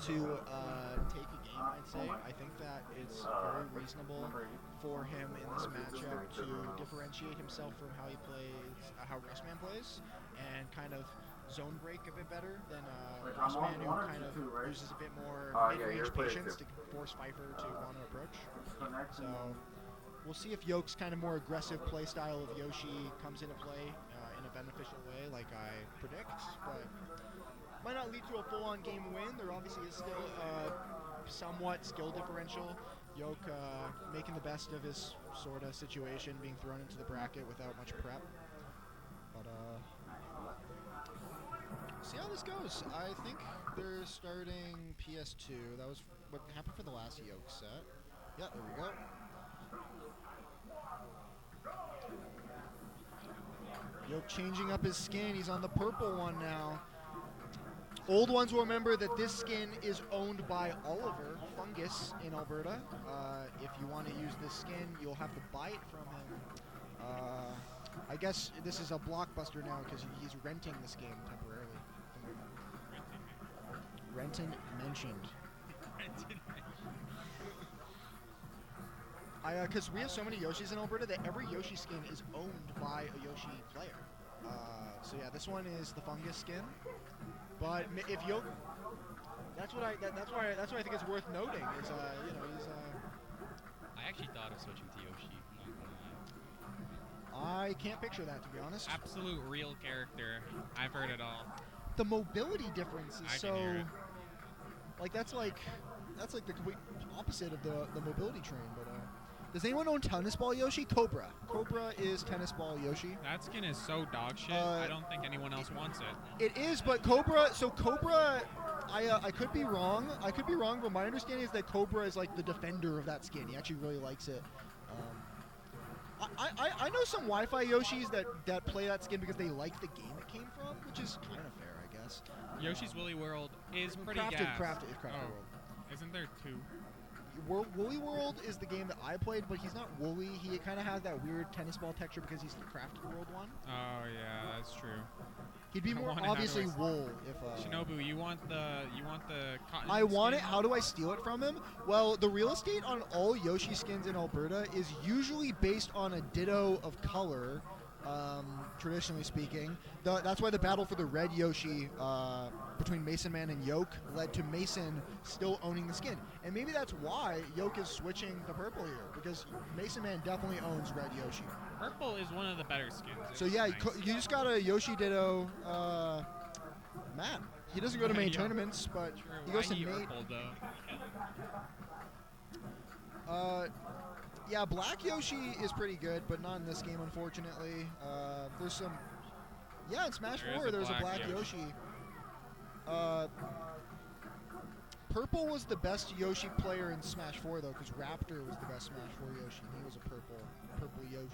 to take a game, I'd say. I think that it's very reasonable for him in this matchup to differentiate himself from how he plays, how Russman plays, and kind of zone break a bit better than Russman, who kind of uses a bit more mid-range patience to force FeiFFer to want to approach. So we'll see if Yolk's kind of more aggressive play style of Yoshi comes into play in a beneficial way, like I predict, but might not lead to a full-on game win. There obviously is still somewhat skill differential. Yolk making the best of his sort of situation, being thrown into the bracket without much prep. But see how this goes. I think they're starting PS2. That was what happened for the last Yolk set. Yeah, there we go. Yolk changing up his skin. He's on the purple one now. Old ones will remember that this skin is owned by Oliver Fungus in Alberta. If you want to use this skin, you'll have to buy it from him. I guess this is a blockbuster now because he's renting this game temporarily. Renton mentioned. Because we have so many Yoshis in Alberta that every Yoshi skin is owned by a Yoshi player. So yeah, this one is the Fungus skin. But if Yolk, that's why I think it's worth noting. Is you know, he's. I actually thought of switching to Yoshi. I'm not gonna lie. I can't picture that, to be honest. Absolute real character. I've heard it all. The mobility difference is I can hear it. like that's like the complete opposite of the mobility train. But does anyone own Tennis Ball Yoshi? Cobra. Cobra is Tennis Ball Yoshi. That skin is so dog shit. I don't think anyone else wants it. It is, but Cobra. So Cobra, I could be wrong. I could be wrong, but my understanding is that Cobra is like the defender of that skin. He actually really likes it. I know some Wi-Fi Yoshis that play that skin because they like the game it came from, which is kind of fair, I guess. Yoshi's Woolly World is pretty Crafted gas. Crafted World. Isn't there two? Woolly World is the game that I played, but he's not woolly. He kind of has that weird tennis ball texture because he's the Crafted World one. Oh yeah, that's true. He'd be more obviously wool if. Shinobu, you want the cotton? I want skin? it. How do I steal it from him? Well, the real estate on all Yoshi skins in Alberta is usually based on a ditto of color. Traditionally speaking, that's why the battle for the red Yoshi between Mason Man and Yolk led to Mason still owning the skin, and maybe that's why Yolk is switching to purple here, because Mason Man definitely owns red Yoshi. Purple is one of the better skins. So yeah, nice. you just got a Yoshi ditto. Matt, he doesn't go to main tournaments, but True. he goes to main. Purple, though. Yeah, Black Yoshi is pretty good, but not in this game, unfortunately. There's some... Yeah, in Smash 4, there's a Black Yoshi. Purple was the best Yoshi player in Smash 4, though, because Raptor was the best Smash 4 Yoshi, and he was a purple Yoshi.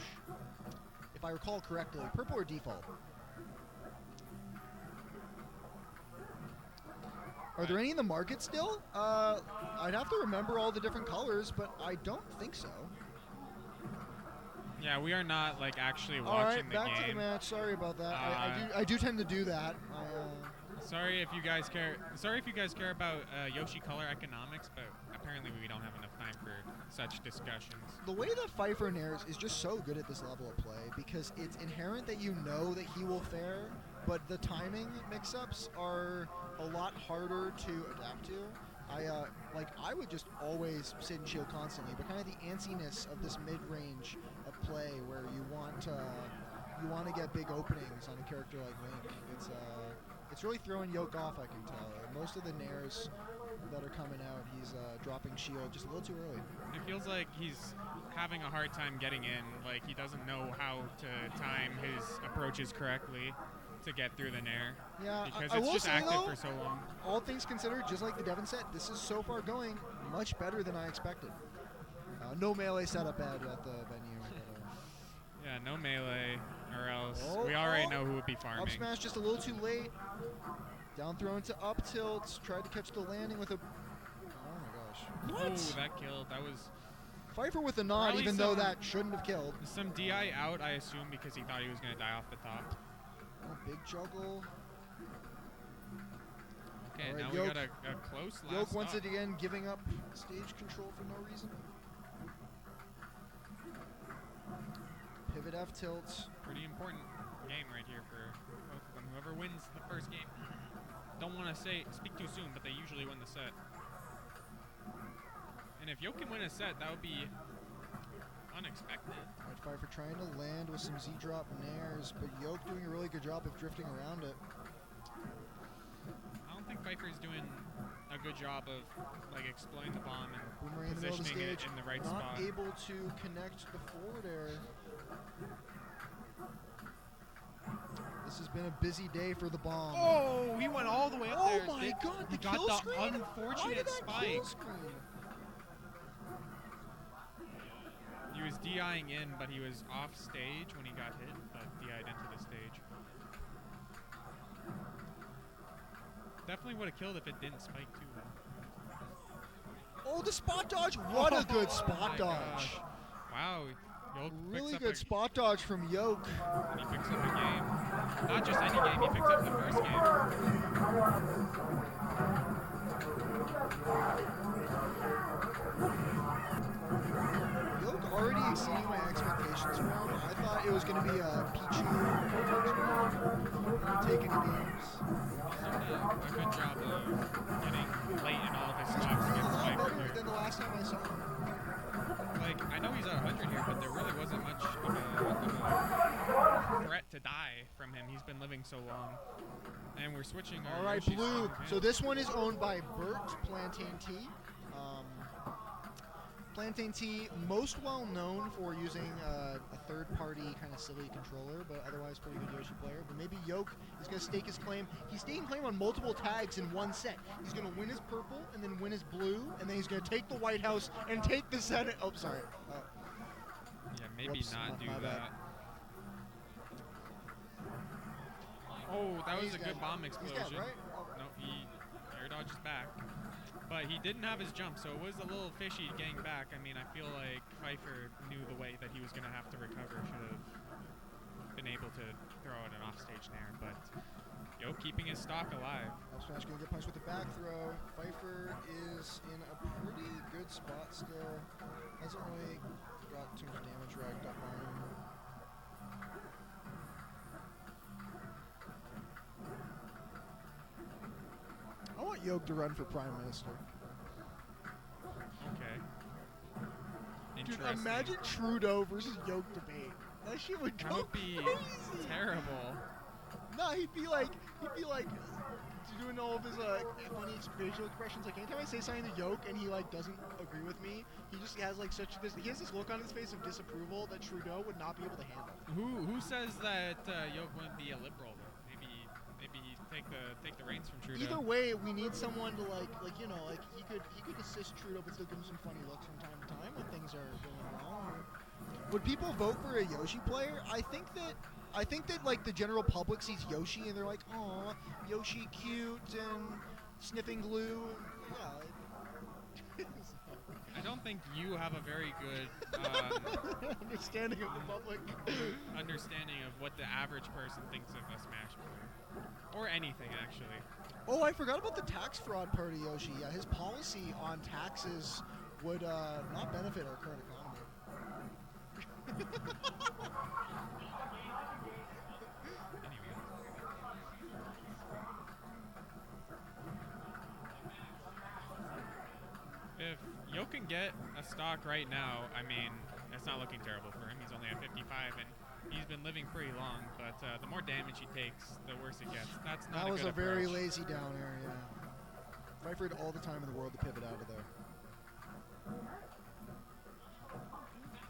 If I recall correctly. Purple or default? Are there any in the market still? I'd have to remember all the different colors, but I don't think so. Yeah, we are not like actually watching the game. All right, back to the match. Sorry about that. I do tend to do that. Sorry if you guys care. Sorry if you guys care about Yoshi color economics, but apparently we don't have enough time for such discussions. The way that FeiFFer nares is just so good at this level of play because it's inherent that you know that he will fare, but the timing mix-ups are a lot harder to adapt to. I would just always sit and shield constantly, but kind of the antsiness of this mid-range of play where you want to get big openings on a character like Link. It's really throwing Yolk off, I can tell. Most of the nairs that are coming out, he's dropping shield just a little too early. It feels like he's having a hard time getting in. Like he doesn't know how to time his approaches correctly to get through the nair. Yeah, because I it's will just say active though, for so long. all things considered, just like the Devon set, this is so far going much better than I expected. No melee setup at the venue. Yeah, no melee, or else we already know who would be farming. Up smash just a little too late. Down throw into up tilt. Tried to catch the landing with a... Oh my gosh. What? Ooh, that killed. That was... FeiFFer with a nod, Probably even though that shouldn't have killed. Some DI out, I assume, because he thought he was going to die off the top. Oh, big juggle. Okay, All right, now Yolk, we got a close last Yolk once stop. again giving up stage control for no reason. Pivot F tilt. Pretty important game right here for both of them. Whoever wins the first game. Don't want to speak too soon, but they usually win the set. And if Yolk can win a set, that would be unexpected. All right, FeiFFer trying to land with some Z-drop nairs, but Yolk doing a really good job of drifting around it. I don't think FeiFFer's doing a good job of like exploiting the bomb and Boomerang in the middle of the positioning it stage, in the right not spot. able to connect the forward air. This has been a busy day for the bomb. Oh, he went all the way up there. Oh my god, He the got kill the screen? Why unfortunate did that spike. kill screen? He was DIing in, but he was off stage when he got hit, but DI'd into the stage. Definitely would have killed if it didn't spike too well. Oh, the spot dodge! What a good spot dodge. Gosh. Wow, Yolk Really picks good up spot dodge from Yolk. and he picks up a game. Not just any game, he picks up the first game. Yolk already exceeding my expectations from him. I thought it was going to be a Pichu taking the games. A good job of getting late in all of his stocks A against lot FeiFFer better here. than the last time I saw him. Like, I know he's at 100 here, but there really wasn't much of a threat to die from him. He's been living so long. And we're switching our All right, Yoshis Blue. from So him. this one is owned by Bert Plantain T. Plantain T, most well known for using a third-party kind of silly controller, but otherwise pretty good Yoshi player. But maybe Yolk is going to stake his claim. He's staking claim on multiple tags in one set. He's going to win his purple, and then win his blue, and then he's going to take the White House and take the Senate. Oh, sorry. Yeah, maybe whoops, not do my bad. that. Oh, that was He's a good dead. bomb He's explosion. dead, right? No, he air dodges back. But he didn't have his jump, so it was a little fishy getting back. I mean, I feel like FeiFFer knew the way that he was going to have to recover. Should have been able to throw out an offstage nair, but Yolk keeping his stock alive. Up smash going to get punched with the back throw. FeiFFer is in a pretty good spot still. Hasn't really got too much damage racked up on him. I want Yolk to run for Prime Minister. Okay. Dude, Interesting. imagine Trudeau versus Yolk debate. That shit would That go would be crazy. terrible. No, he'd be like doing all of his funny facial expressions. Like anytime I say something to Yolk and he like doesn't agree with me, he just has like he has this look on his face of disapproval that Trudeau would not be able to handle. Who says that Yolk wouldn't be a liberal though? Maybe he take the reins from Trudeau. Either way, we need someone to like you know, like he could assist Trudeau but still give him some funny looks from time to time when things are going wrong. Would people vote for a Yoshi player? I think that like the general public sees Yoshi and they're like, "Aw, Yoshi cute and sniffing glue." Yeah. I don't think you have a very good Understanding of the public. understanding of what the average person thinks of a Smash player. Or anything, actually. Oh, I forgot about the tax fraud part of Yoshi. Yeah, his policy on taxes would not benefit our current economy. Anyway. If Yolk can get a stock right now, I mean, it's not looking terrible for him. He's only at 55, and he's been living pretty long. But the more damage he takes, the worse it gets. That's not That a was good a very approach. lazy down air, yeah. FeiFFer had all the time in the world to pivot out of there.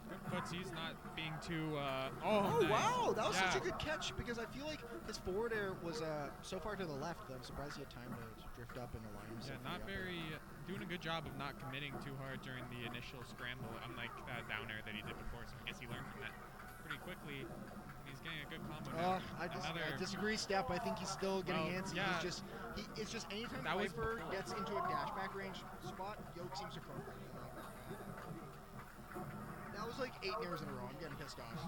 Good footsies, not being too. Oh, Nice. wow! That was Yeah. such a good catch because I feel like his forward air was so far to the left that I'm surprised he had time to drift up and align himself. Yeah, not for the upper. very. Doing a good job of not committing too hard during the initial scramble, unlike that down air that he did before. So I guess he learned from that pretty quickly. He's getting a good combo now. I disagree, Steph. I think he's still getting Well, antsy. yeah. It's just anytime That was FeiFFer before. gets into a dashback range spot, Yolk seems to crumble. That was like 8 airs in a row. I'm getting pissed off.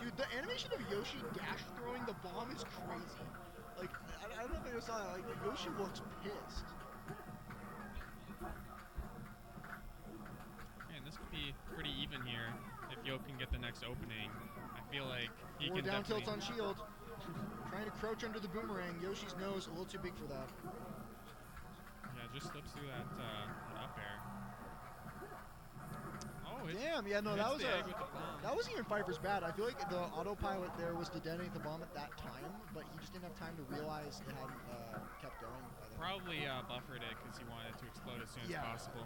Dude, the animation of Yoshi dash throwing the bomb is crazy. Like, I don't know if you saw that. Like, Yoshi looks pissed. Man, this could be pretty even here if Yolk can get the next opening. I feel like he Or can down definitely... tilts on shield. Trying to crouch under the boomerang. Yoshi's nose a little too big for that. Yeah, just slips through that up air. Oh, damn! Yeah, no, that was that wasn't even FeiFFer's bad. I feel like the autopilot there was to detonate the bomb at that time, but he just didn't have time to realize it hadn't kept going. Probably buffered it because he wanted it to explode as soon as Yeah. possible.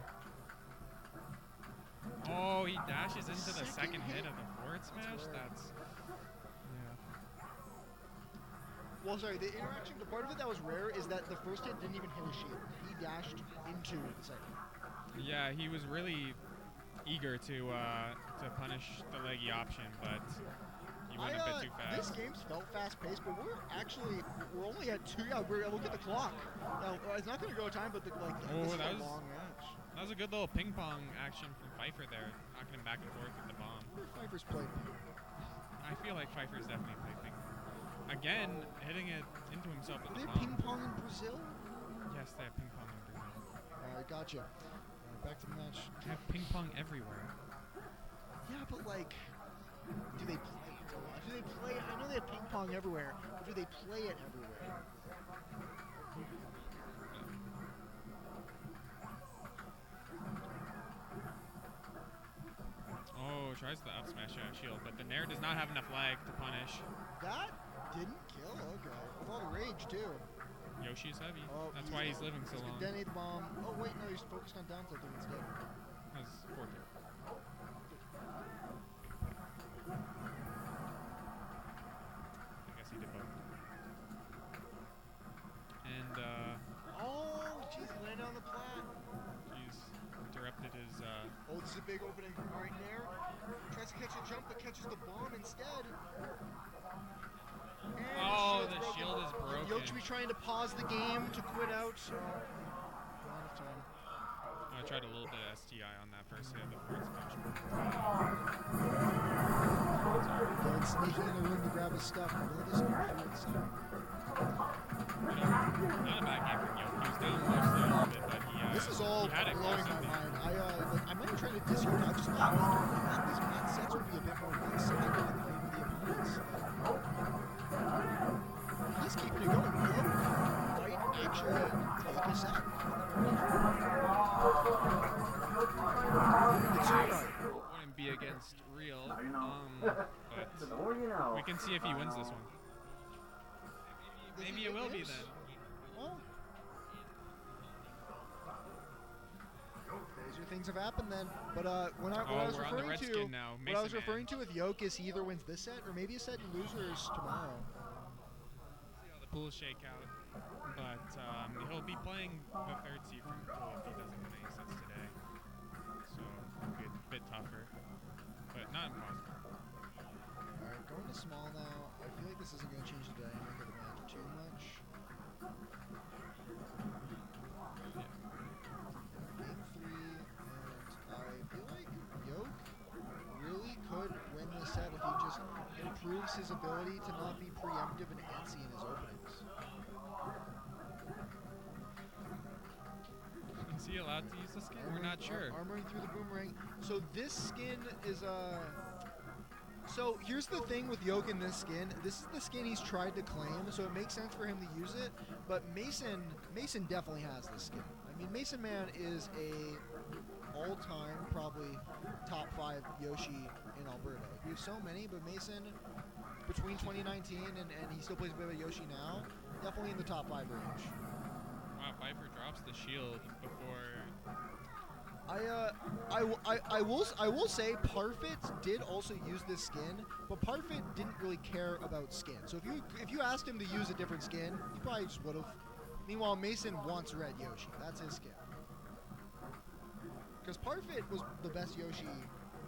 Oh, he dashes into the second hit of the forward smash. That's yeah. Well, sorry, the interaction, the part of it that was rare is that the first hit didn't even hit his shield. He dashed into the second. Yeah, he was really eager to punish the leggy option, but he went a bit too fast. This game's felt fast-paced, but we're only at 2. Yeah, look at the clock. Now, it's not going to go time, but this is a long match. That was a good little ping pong action from FeiFFer there, knocking him back and forth with the bomb. FeiFFer's played. I feel like FeiFFer's definitely played ping pong. Again, hitting it into himself with the bomb. They have ping pong in Brazil? Yes, they have ping pong in Brazil. Alright, gotcha. Back to the match. They have ping pong everywhere. Yeah, but like, do they play it a lot? Do they play it? I know they have ping pong everywhere, but do they play it everywhere? Oh, tries the up smash shield, but the Nair does not have enough lag to punish. That didn't kill? Okay. With all the rage, too. Yoshi's heavy. Oh, that's why he's living so long. Detonate the bomb. Oh, wait, no, he's focused on down tilting instead. Has 4 kill. I guess he did both. And, oh, jeez, he landed on the plat. He's interrupted his, Oh, this is a big opening. Right there. Tries to catch a jump, but catches the bomb instead. And oh, the shield is broken. Yolk should be trying to pause the game to quit out. Not enough time. I tried a little bit of STI on that first hit of the forward smash. Yolk sneaking in the room to grab his stuff. Really just not a bad game from Yolk. He was down mostly a little bit, but this is all he had it blowing my mind. I'm not even trying to diss you. I just thought these main sets would be a bit more one-sided in favor of the opponents. He's keeping it going. Yolk might actually take a set. Wouldn't be against real, but we can see if he wins this one. Maybe it will be then. Well, crazier things have happened then. But what I was referring to with Yolk is he either wins this set or maybe a set and losers tomorrow. See how the pools shake out. But he'll be playing the third seed from the pool if he doesn't win any sets today. So it'll be a bit tougher, but not impossible. Alright, going to small now. I feel like this isn't going to change the dynamic of the match too much. Yeah. Game 3, and I feel like Yolk really could win this set if he just improves his ability to not be preemptive and antsy in his openings. Is he allowed to use the skin? We're not sure. Armoring through the boomerang. So this skin is So here's the thing with Yolk in this skin. This is the skin he's tried to claim, so it makes sense for him to use it. But Mason definitely has this skin. I mean, Mason Man is a all-time probably top 5 Yoshi in Alberta. We have so many, but Mason between 2019 and he still plays a bit of Yoshi now, definitely in the top 5 range. Wow, FeiFFer drops the shield before. I will say Parfit did also use this skin, but Parfit didn't really care about skin. So if you asked him to use a different skin, he probably just would have. Meanwhile, Mason wants red Yoshi. That's his skin. Because Parfit was the best Yoshi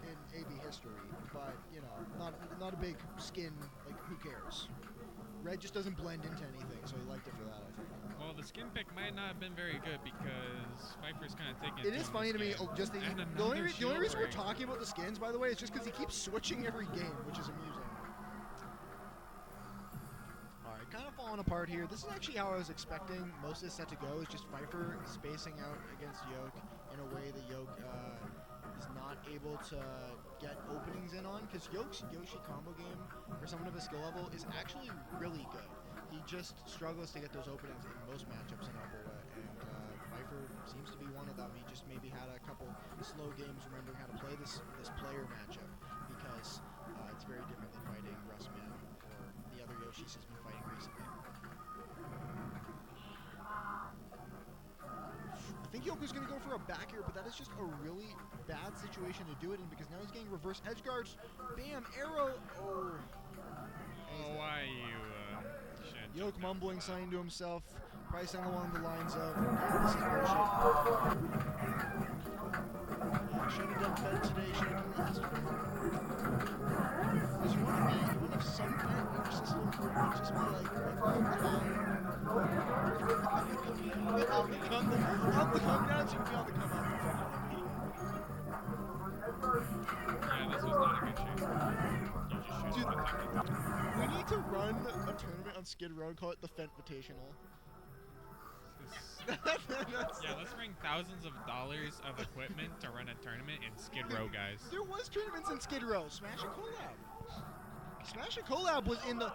in AB history, but you know, not a big skin. Like, who cares? Red just doesn't blend into anything, so he liked it for that, I think. Well, the skin pick might not have been very good because FeiFFer's kind of taking it. It is funny to me, just the only reason we're talking about the skins, by the way, is just because he keeps switching every game, which is amusing. part here. This is actually how I was expecting most of this set to go, is just FeiFFer spacing out against Yolk in a way that Yolk is not able to get openings in on, because Yolk's Yoshi combo game, for someone of his skill level, is actually really good. He just struggles to get those openings in most matchups in Alberta, and FeiFFer seems to be one of them. He just maybe had a couple slow games remembering how to play this player matchup, because it's very different than fighting Russman or the other Yoshis he's been fighting recently. I think Yolk was going to go for a back here, but that is just a really bad situation to do it in, because now he's getting reverse edge guards. Bam, arrow. Oh. Why you Yolk mumbling something to himself, probably something along the lines of, this is bullshit. Should have done better today, should have done yesterday. Because you want to some kind of your system would just be like on the come down, so you'd be on the come up. Yeah, this was not a good shoot. You just shoot the we need to run a tournament on Skid Row and call it the FeiFFitational. Yeah, let's bring thousands of dollars of equipment to run a tournament in Skid Row, guys. There was tournaments in Skid Row. Smash and Collab. Smash and Collab was in the...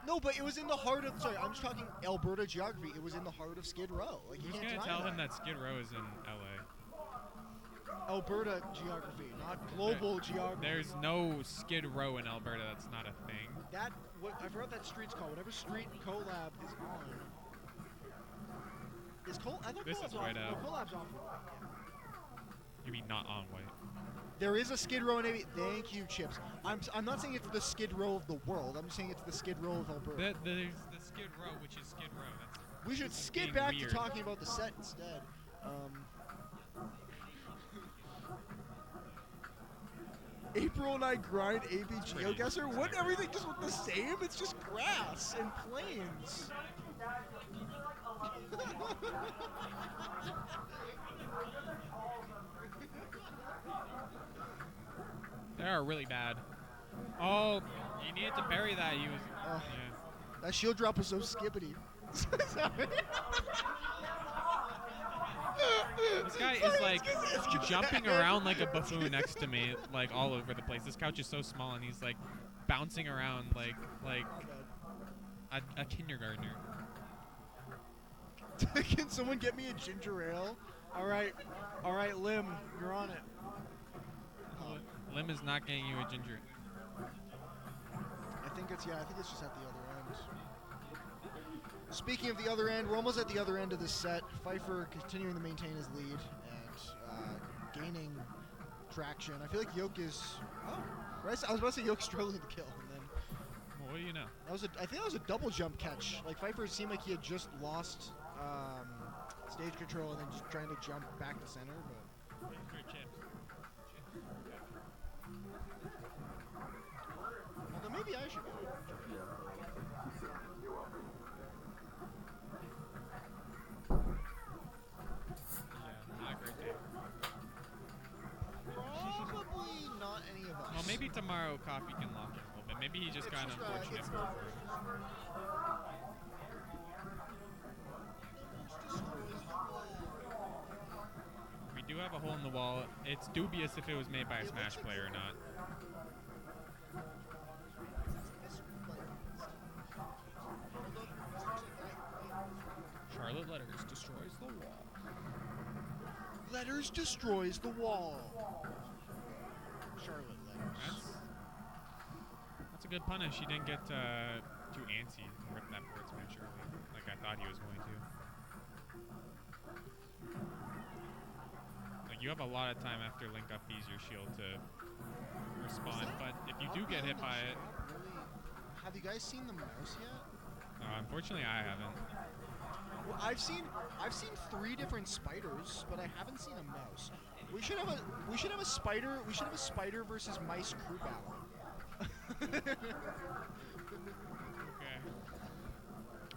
No, but it was in the heart of... Sorry, I'm just talking Alberta geography. It was in the heart of Skid Row. Like, you Who's can't going to deny tell him that Skid Row is in L.A.? Alberta geography, not global geography. There's no Skid Row in Alberta. That's not a thing. I forgot that street's called. Whatever street Collab is on... I thought This Collab's is White off. out. No, Collab's off. You mean not on White? There is a Skid Row in Navy. Thank you, Chips. I'm not saying it's the Skid Row of the world. I'm just saying it's the Skid Row of Alberta. There's the Skid Row, which is Skid Row. We should skid back to talking about the set instead. April and I grind AB GeoGuessr. Wouldn't everything just look the same? It's just grass and plains. They are really bad. Oh, you needed to bury that. He was. Yeah. That shield drop was so skippity. Sorry. This guy is like jumping around like a buffoon next to me, like all over the place. This couch is so small, and he's like bouncing around like a kindergartner. Can someone get me a ginger ale? All right, Lim, you're on it. Lim is not getting you a ginger. I think it's just at the other end. Speaking of the other end, we're almost at the other end of this set. FeiFFer continuing to maintain his lead and gaining traction. I feel like Yolk is. Oh, right. I was about to say Yolk struggling to kill, and then. Well, what do you know? I think that was a double jump catch. Like FeiFFer seemed like he had just lost stage control and then just trying to jump back to center, but. Although maybe I should go. Probably not any of us. Well, maybe tomorrow Coffee can lock in a little bit. Maybe he just got an unfortunate move. We do have a hole in the wall. It's dubious if it was made by a Smash player or not. Charlotte Letters destroys the wall. Letters destroys the wall. Charlotte Letters. That's a good punish. He didn't get too antsy and rip that forward smash early, like I thought he was going to. Like, you have a lot of time after Link up B's your shield to respond, but if you do get hit by it... Have you guys seen the mouse yet? Unfortunately, I haven't. Well, I've seen 3 different spiders, but I haven't seen a mouse. We should have a spider versus mice crew battle. Okay.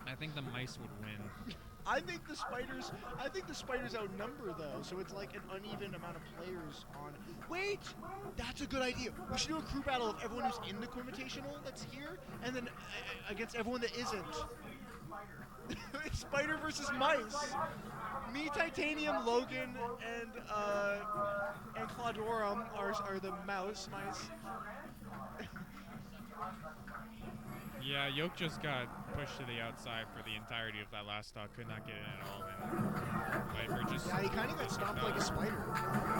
I think the mice would win. I think the spiders outnumber though, so it's like an uneven amount of players on. Wait, that's a good idea. We should do a crew battle of everyone who's in the Quinnvitational that's here, and then against everyone that isn't. It's spider versus mice. Me, Titanium, Logan, and Claudorum are the mice. Yeah, Yolk just got pushed to the outside for the entirety of that last stock. Could not get in at all. And FeiFFer just Yeah, he kind of got stomped like a spider.